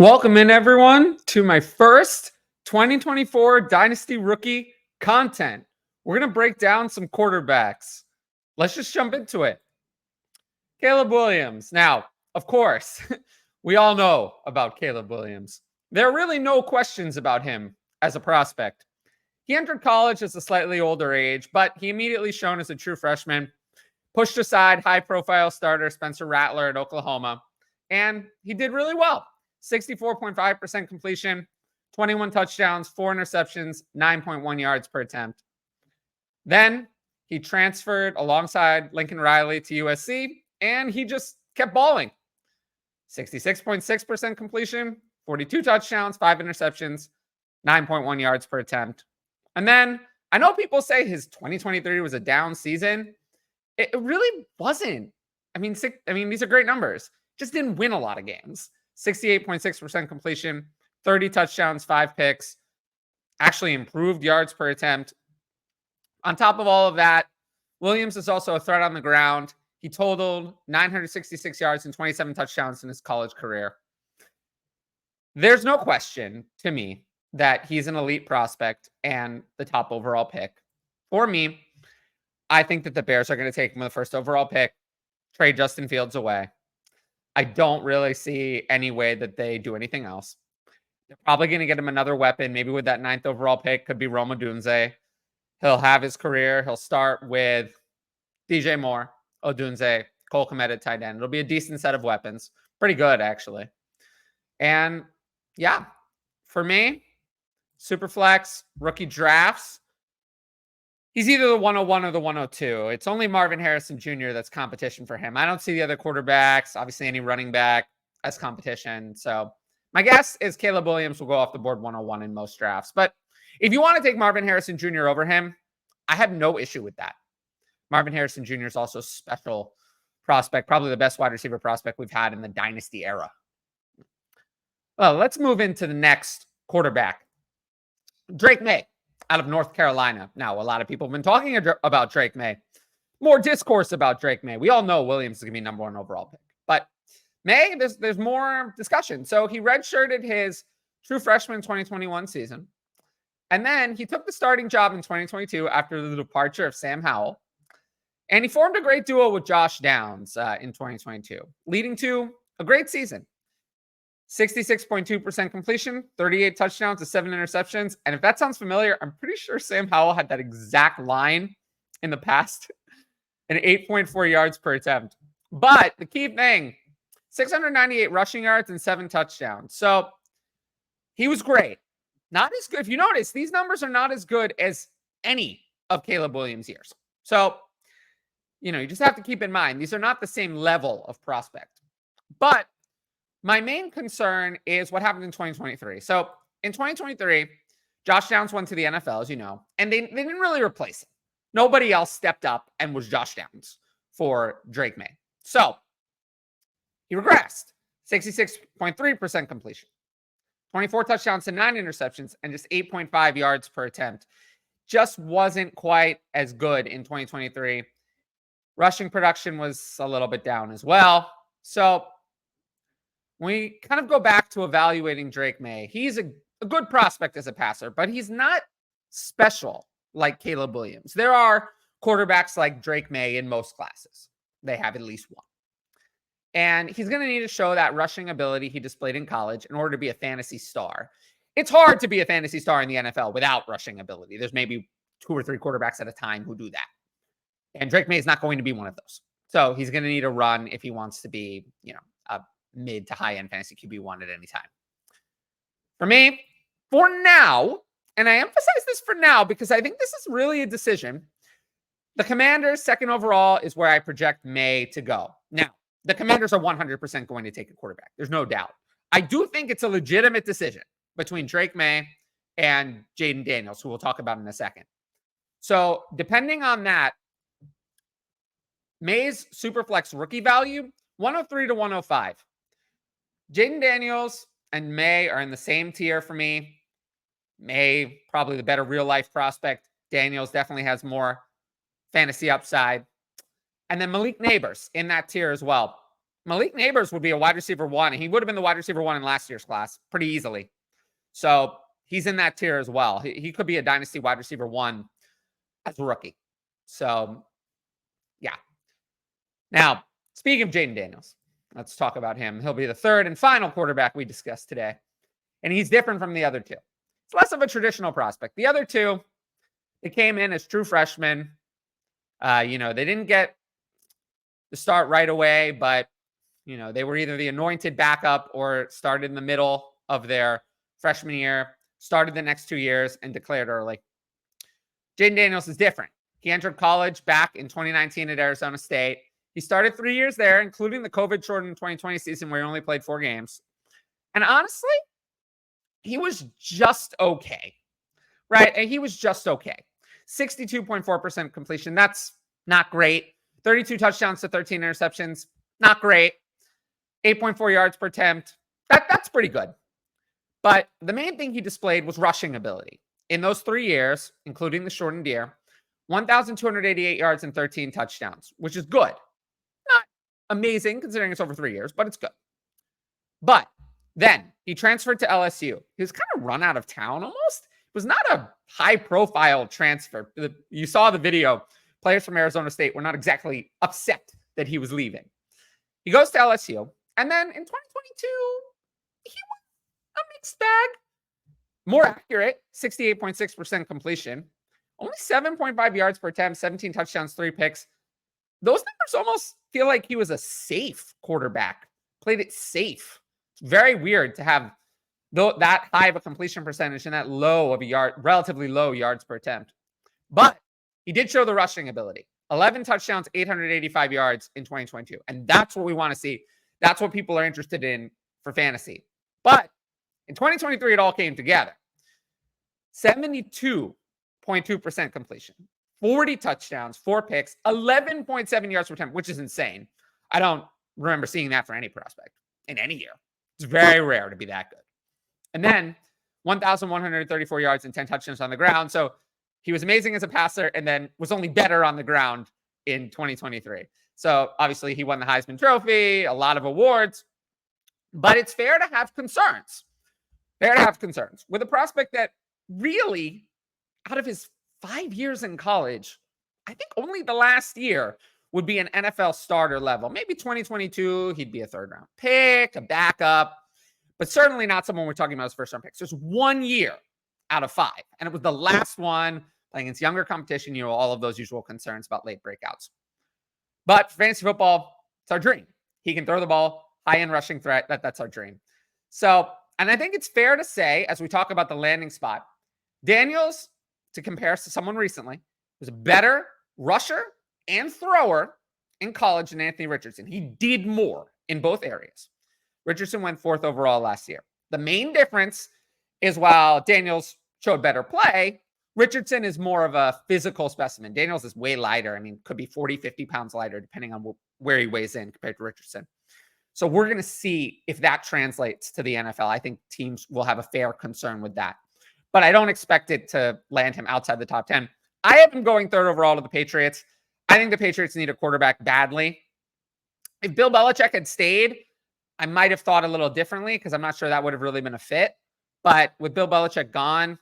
Welcome in, everyone, to my first 2024 Dynasty rookie content. We're going to break down some quarterbacks. Let's just jump into it. Caleb Williams. Now, of course, we all know about Caleb Williams. There are really no questions about him as a prospect. He entered college at a slightly older age, but he immediately shone as a true freshman, pushed aside high-profile starter Spencer Rattler at Oklahoma, and he did really well. 64.5% completion, 21 touchdowns, 4 interceptions, 9.1 yards per attempt. Then he transferred alongside Lincoln Riley to USC, and he just kept balling. 66.6% completion, 42 touchdowns, 5 interceptions, 9.1 yards per attempt. And then I know people say his 2023 was a down season. It really wasn't. I mean, these are great numbers. Just didn't win a lot of games. 68.6% completion, 30 touchdowns, 5 picks, actually improved yards per attempt. On top of all of that, Williams is also a threat on the ground. He totaled 966 yards and 27 touchdowns in his college career. There's no question to me that he's an elite prospect and the top overall pick. For me, I think that the Bears are going to take him with the first overall pick, trade Justin Fields away. I don't really see any way that they do anything else. They're probably going to get him another weapon, maybe with that 9th overall pick, could be Rome Odunze. He'll have his career. He'll start with DJ Moore, Odunze, Cole Kmet at tight end. It'll be a decent set of weapons. Pretty good, actually. And yeah, for me, Superflex, rookie drafts, he's either the 101 or the 102. It's only Marvin Harrison Jr. that's competition for him. I don't see the other quarterbacks, obviously any running back, as competition. So my guess is Caleb Williams will go off the board 101 in most drafts. But if you want to take Marvin Harrison Jr. over him, I have no issue with that. Marvin Harrison Jr. is also a special prospect, probably the best wide receiver prospect we've had in the Dynasty era. Well, let's move into the next quarterback. Drake Maye out of North Carolina. Now, a lot of people have been talking about Drake Maye. More discourse about Drake Maye. We all know Williams is going to be number 1 overall pick. But Maye, there's more discussion. So he redshirted his true freshman 2021 season. And then he took the starting job in 2022 after the departure of Sam Howell. And he formed a great duo with Josh Downs in 2022, leading to a great season. 66.2% completion, 38 touchdowns to 7 interceptions. And if that sounds familiar, I'm pretty sure Sam Howell had that exact line in the past and 8.4 yards per attempt. But the key thing, 698 rushing yards and 7 touchdowns. So he was great. Not as good. If you notice, these numbers are not as good as any of Caleb Williams' years. So, you just have to keep in mind, these are not the same level of prospect. But my main concern is what happened in 2023. So in 2023, Josh Downs went to the NFL, as you know, and they didn't really replace him. Nobody else stepped up and was Josh Downs for Drake Maye. So he regressed. 66.3% completion, 24 touchdowns to 9 interceptions, and just 8.5 yards per attempt. Just wasn't quite as good in 2023. Rushing production was a little bit down as well. So we kind of go back to evaluating Drake Maye. He's a good prospect as a passer, but he's not special like Caleb Williams. There are quarterbacks like Drake Maye in most classes. They have at least one. And he's going to need to show that rushing ability he displayed in college in order to be a fantasy star. It's hard to be a fantasy star in the NFL without rushing ability. There's maybe 2 or 3 quarterbacks at a time who do that. And Drake Maye is not going to be one of those. So he's going to need a run if he wants to be, a mid to high end fantasy QB1 at any time. For me, for now, and I emphasize this for now because I think this is really a decision. The Commanders' 2nd overall is where I project Maye to go. Now, the Commanders are 100% going to take a quarterback. There's no doubt. I do think it's a legitimate decision between Drake Maye and Jayden Daniels, who we'll talk about in a second. So depending on that, Maye's Superflex rookie value, 103 to 105. Jayden Daniels and Maye are in the same tier for me. Maye, probably the better real-life prospect. Daniels definitely has more fantasy upside. And then Malik Neighbors in that tier as well. Malik Neighbors would be a wide receiver 1, and he would have been the wide receiver 1 in last year's class pretty easily. So he's in that tier as well. He could be a dynasty wide receiver 1 as a rookie. So, yeah. Now, speaking of Jayden Daniels, let's talk about him. He'll be the third and final quarterback we discussed today. And he's different from the other two. It's less of a traditional prospect. The other two, they came in as true freshmen. They didn't get the start right away, but, they were either the anointed backup or started in the middle of their freshman year, started the next 2 years, and declared early. Jayden Daniels is different. He entered college back in 2019 at Arizona State. He started 3 years there, including the COVID-shortened 2020 season where he only played 4 games. And honestly, he was just okay, right? And he was just okay. 62.4% completion. That's not great. 32 touchdowns to 13 interceptions. Not great. 8.4 yards per attempt. That's pretty good. But the main thing he displayed was rushing ability. In those 3 years, including the shortened year, 1,288 yards and 13 touchdowns, which is good. Not amazing considering it's over 3 years, but it's good. But then he transferred to LSU. He was kind of run out of town almost. It was not a high-profile transfer. You saw the video. Players from Arizona State were not exactly upset that he was leaving. He goes to LSU. And then in 2022, he was a mixed bag. More accurate, 68.6% completion. Only 7.5 yards per attempt, 17 touchdowns, 3 picks. Those numbers almost feel like he was a safe quarterback. Played it safe. It's very weird to have that high of a completion percentage and that low of relatively low yards per attempt. But he did show the rushing ability. 11 touchdowns, 885 yards in 2022. And that's what we want to see. That's what people are interested in for fantasy. But in 2023, it all came together. 72.2% completion, 40 touchdowns, 4 picks, 11.7 yards per attempt, which is insane. I don't remember seeing that for any prospect in any year. It's very rare to be that good. And then 1,134 yards and 10 touchdowns on the ground. So he was amazing as a passer and then was only better on the ground in 2023. So obviously he won the Heisman Trophy, a lot of awards, but it's fair to have concerns. Fair to have concerns with a prospect that really, out of his 5 years in college, I think only the last year would be an NFL starter level. Maybe 2022, he'd be a 3rd-round pick, a backup, but certainly not someone we're talking about as first-round picks. There's 1 year out of 5, and it was the last one playing against younger competition. All of those usual concerns about late breakouts. But for fantasy football, it's our dream. He can throw the ball, high-end rushing threat. That's our dream. So, and I think it's fair to say, as we talk about the landing spot, Daniels, to compare to someone recently, was a better rusher and thrower in college than Anthony Richardson. He did more in both areas. Richardson went 4th overall last year. The main difference is while Daniels showed better play, Richardson is more of a physical specimen. Daniels is way lighter. I mean, could be 40, 50 pounds lighter, depending on where he weighs in compared to Richardson. So we're going to see if that translates to the NFL. I think teams will have a fair concern with that. But I don't expect it to land him outside the top 10. I have him going 3rd overall to the Patriots. I think the Patriots need a quarterback badly. If Bill Belichick had stayed, I might have thought a little differently because I'm not sure that would have really been a fit. But with Bill Belichick gone,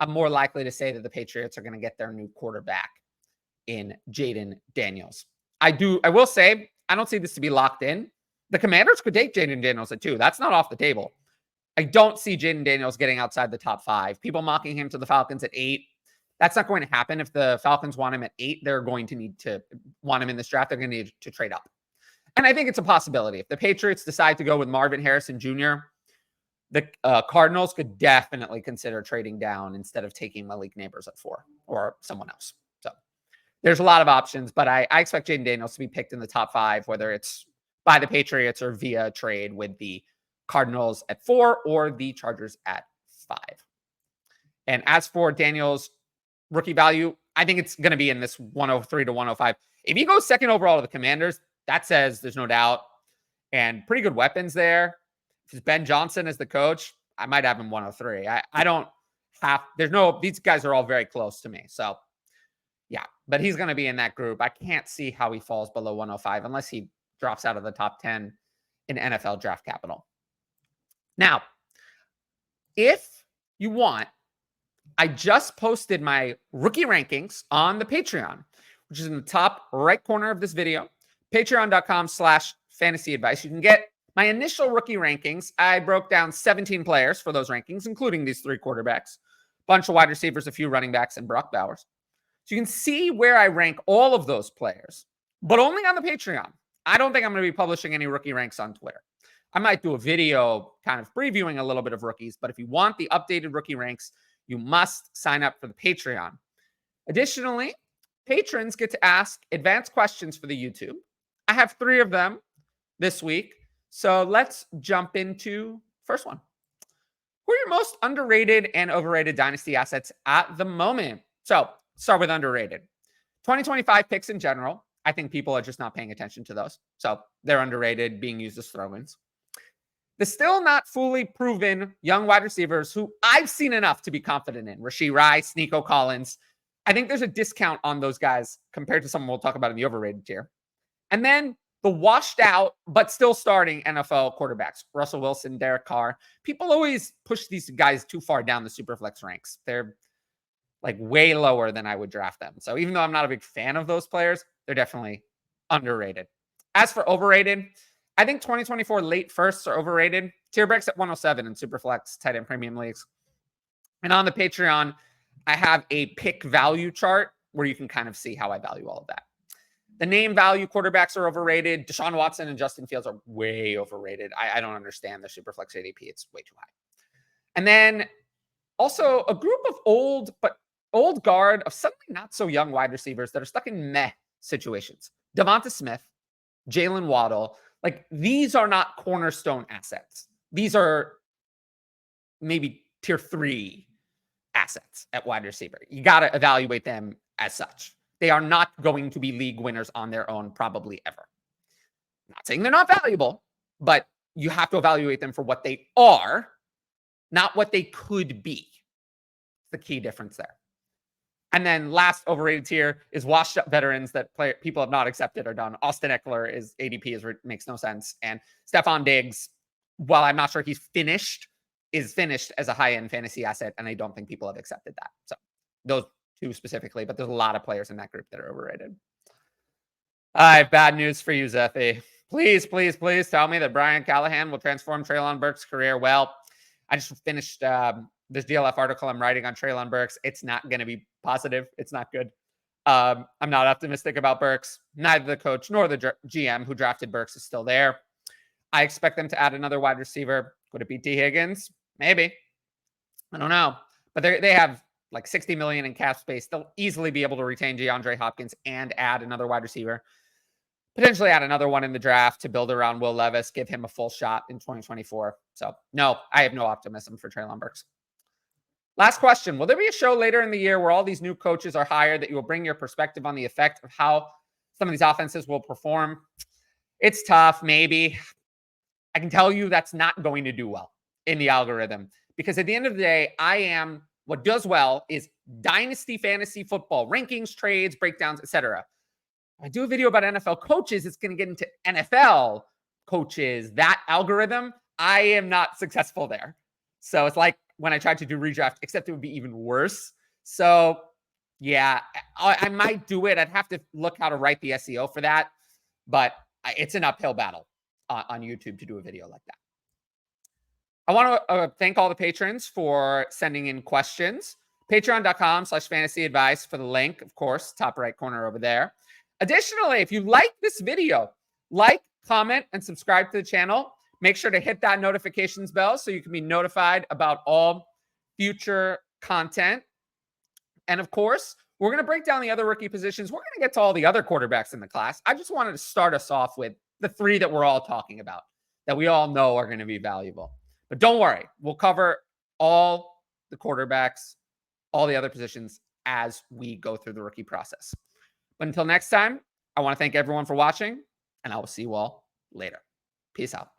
I'm more likely to say that the Patriots are going to get their new quarterback in Jayden Daniels. I will say, I don't see this to be locked in. The Commanders could take Jayden Daniels at 2. That's not off the table. I don't see Jayden Daniels getting outside the top 5. People mocking him to the Falcons at 8. That's not going to happen. If the Falcons want him at 8, they're going to need to want him in this draft. They're going to need to trade up. And I think it's a possibility. If the Patriots decide to go with Marvin Harrison Jr., the Cardinals could definitely consider trading down instead of taking Malik Neighbors at 4 or someone else. So there's a lot of options, but I expect Jayden Daniels to be picked in the top 5, whether it's by the Patriots or via trade with the Cardinals at 4 or the Chargers at 5. And as for Daniels' rookie value, I think it's going to be in this 103 to 105. If he goes 2nd overall to the Commanders, that says there's no doubt. And pretty good weapons there. If it's Ben Johnson as the coach, I might have him 103. These guys are all very close to me. So yeah, but he's going to be in that group. I can't see how he falls below 105 unless he drops out of the top 10 in NFL draft capital. Now, if you want, I just posted my rookie rankings on the Patreon, which is in the top right corner of this video, patreon.com/fantasy advice. You can get my initial rookie rankings. I broke down 17 players for those rankings, including these 3 quarterbacks, bunch of wide receivers, a few running backs, and Brock Bowers. So you can see where I rank all of those players, but only on the Patreon. I don't think I'm going to be publishing any rookie ranks on Twitter. I might do a video kind of previewing a little bit of rookies, but if you want the updated rookie ranks, you must sign up for the Patreon. Additionally, patrons get to ask advanced questions for the YouTube. I have 3 of them this week. So let's jump into first one. Who are your most underrated and overrated dynasty assets at the moment? So start with underrated. 2025 picks in general. I think people are just not paying attention to those. So they're underrated, being used as throw-ins. The still not fully proven young wide receivers who I've seen enough to be confident in. Rashee Rice, Nico Collins. I think there's a discount on those guys compared to someone we'll talk about in the overrated tier. And then the washed out, but still starting NFL quarterbacks. Russell Wilson, Derek Carr. People always push these guys too far down the Superflex ranks. They're like way lower than I would draft them. So even though I'm not a big fan of those players, they're definitely underrated. As for overrated, I think 2024 late firsts are overrated. Tier breaks at 107 in Superflex, tight end premium leagues. And on the Patreon, I have a pick value chart where you can kind of see how I value all of that. The name value quarterbacks are overrated. Deshaun Watson and Justin Fields are way overrated. I don't understand the Superflex ADP. It's way too high. And then also a group of old guard of suddenly not so young wide receivers that are stuck in meh situations. Devonta Smith, Jalen Waddle. Like, these are not cornerstone assets. These are maybe tier 3 assets at wide receiver. You got to evaluate them as such. They are not going to be league winners on their own, probably ever. I'm not saying they're not valuable, but you have to evaluate them for what they are, not what they could be. The key difference there. And then last overrated tier is washed up veterans that people have not accepted or done. Austin Eckler is ADP makes no sense. And Stephon Diggs, while I'm not sure he's finished, is finished as a high-end fantasy asset. And I don't think people have accepted that. So those 2 specifically, but there's a lot of players in that group that are overrated. I have bad news for you, Zephy. Please, please, please tell me that Brian Callahan will transform Treylon Burks' career. Well, I just finished this DLF article I'm writing on Treylon Burks. It's not going to be positive. It's not good. I'm not optimistic about Burks. Neither the coach nor the GM who drafted Burks is still there. I expect them to add another wide receiver. Could it be T. Higgins? Maybe. I don't know. But they have like $60 million in cap space. They'll easily be able to retain DeAndre Hopkins and add another wide receiver. Potentially add another one in the draft to build around Will Levis, give him a full shot in 2024. So, no, I have no optimism for Treylon Burks. Last question. Will there be a show later in the year where all these new coaches are hired that you will bring your perspective on the effect of how some of these offenses will perform? It's tough, maybe. I can tell you that's not going to do well in the algorithm because at the end of the day, what does well is dynasty fantasy football, rankings, trades, breakdowns, etc. If I do a video about NFL coaches, it's going to get into NFL coaches. That algorithm, I am not successful there. So it's like when I tried to do redraft, except it would be even worse. So yeah, I might do it. I'd have to look how to write the SEO for that, but it's an uphill battle on YouTube to do a video like that. I want to thank all the patrons for sending in questions. Patreon.com/fantasy advice for the link, of course, top right corner over there. Additionally, if you like this video, like, comment, and subscribe to the channel. Make sure to hit that notifications bell so you can be notified about all future content. And of course, we're going to break down the other rookie positions. We're going to get to all the other quarterbacks in the class. I just wanted to start us off with the 3 that we're all talking about, that we all know are going to be valuable. But don't worry, we'll cover all the quarterbacks, all the other positions as we go through the rookie process. But until next time, I want to thank everyone for watching, and I will see you all later. Peace out.